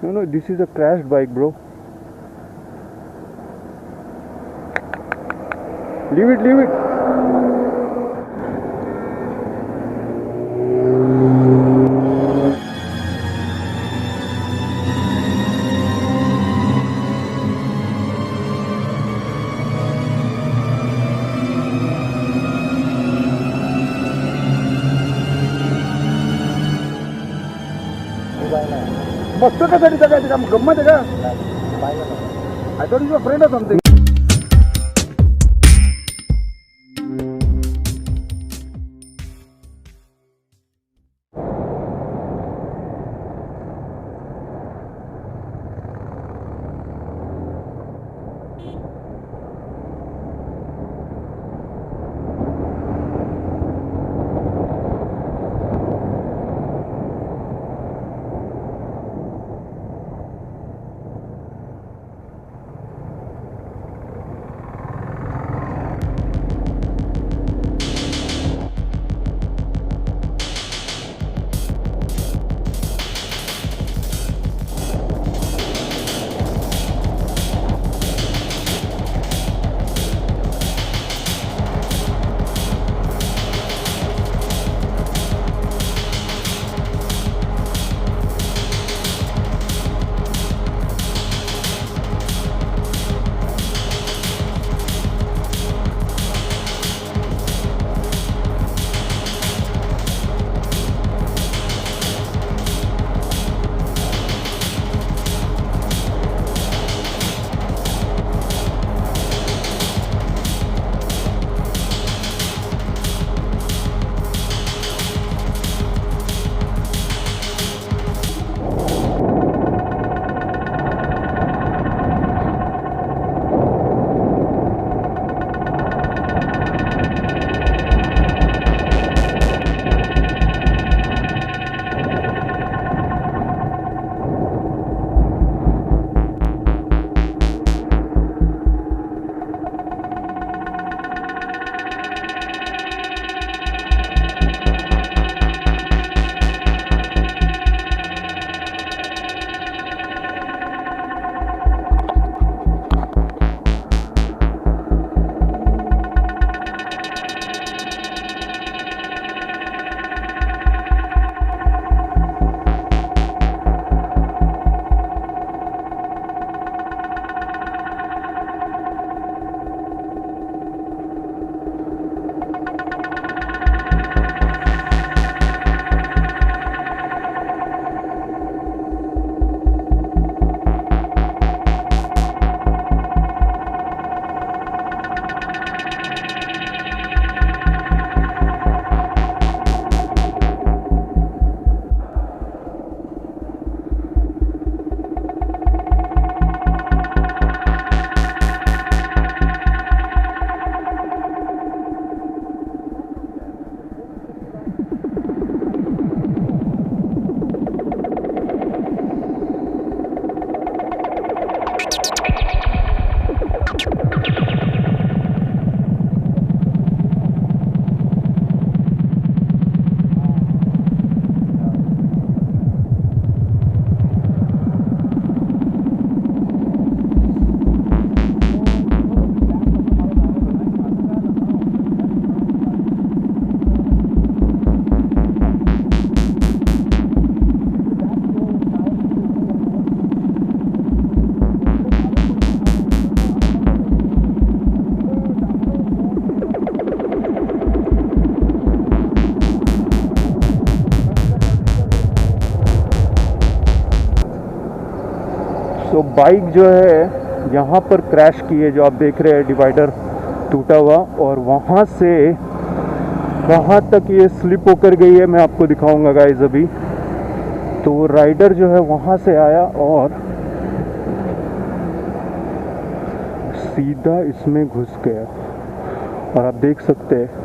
No, this is a crashed bike, bro. Leave it, leave it. मस्त कशासाठी सगळ्याची काम गंमत आहे का? I thought you were a friend or something. तो बाइक जो है यहाँ पर क्रैश की है, जो आप देख रहे हैं डिवाइडर टूटा हुआ, और वहाँ से कहाँ तक ये स्लिप होकर गई है मैं आपको दिखाऊंगा गाइस अभी। तो वो राइडर जो है वहाँ से आया और सीधा इसमें घुस गया, और आप देख सकते हैं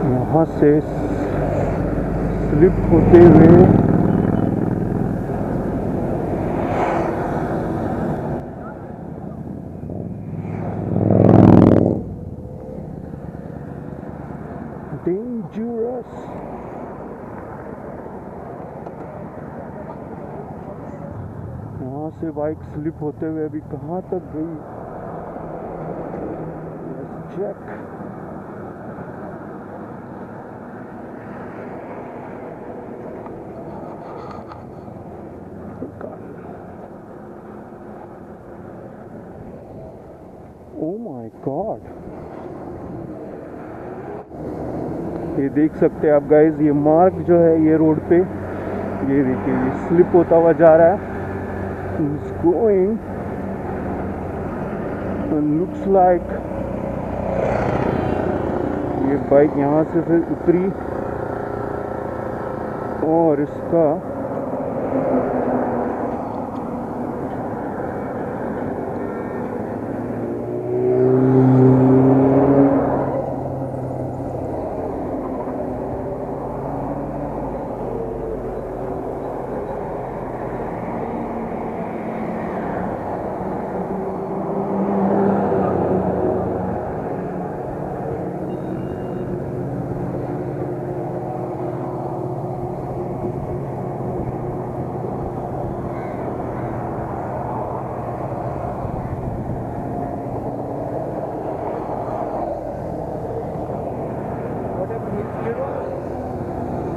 यहाँ से स्लिप होते हुए डेंजरस। यहाँ से बाइक स्लिप होते हुए अभी कहाँ तक गई, चेक। ओह माय गॉड, ये देख सकते हैं आप गाइज, ये मार्क जो है ये रोड पे, ये देखिए ये स्लिप होता हुआ जा रहा है। It's going and looks like ये बाइक यहाँ से फिर उतरी और इसका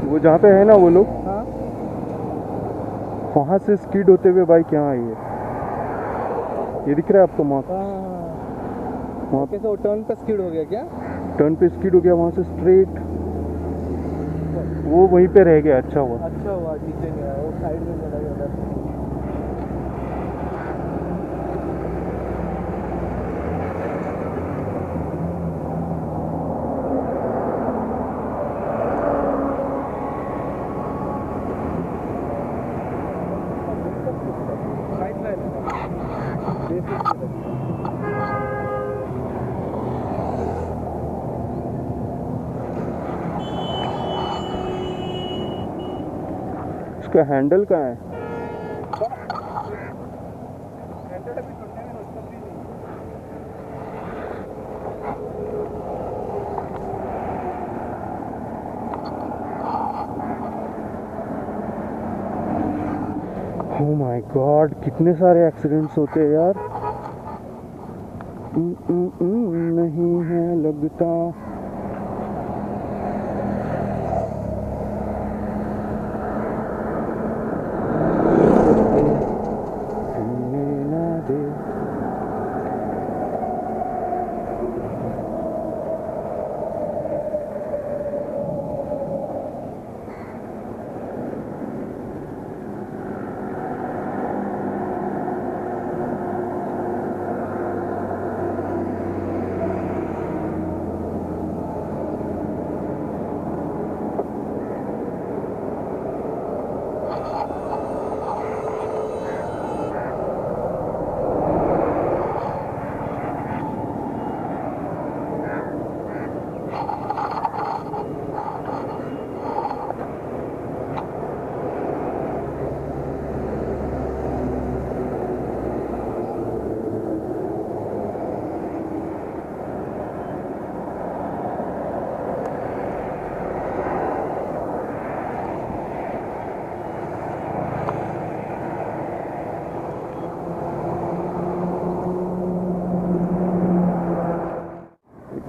वो जहाँ पे है ना वो लोग, हाँ वहाँ से स्कीड होते हुए बाइक यहाँ आई है। ये दिख रहा है आपको मार्क? वहाँ कैसे वो टर्न पे स्किड हो गया क्या? टर्न पे स्कीड हो गया, वहाँ से स्ट्रेट वो वहीं पे रह गया। अच्छा हुआ नीचे गया, वो साइड में चला गया था। इसका हैंडल कहाँ है? ओह माय गॉड, कितने सारे एक्सीडेंट्स होते हैं यार। नहीं है लगता।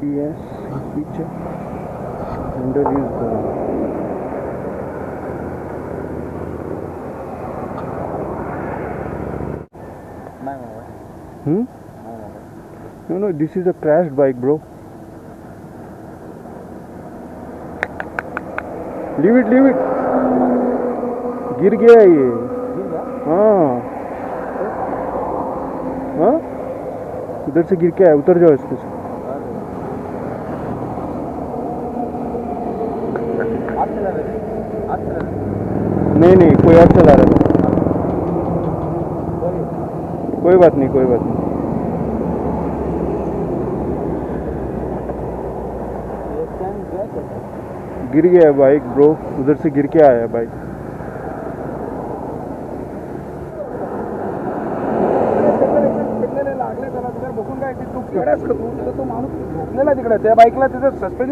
Yes, picture. Handle is gone. No, this is a crashed bike, bro. Leave it. गिर गया ये। हाँ, उधर से गिर के आया, उतर जाओ इसमें से। नहीं, कोई और चला रहा था। कोई बात नहीं। गिर गया बाइक ब्रो, उधर से गिर के आया बाइक। लागले त्याला बघून काय तू माणूस झोपलेला तिकडे त्या बाईकला तिथे सस्पेंड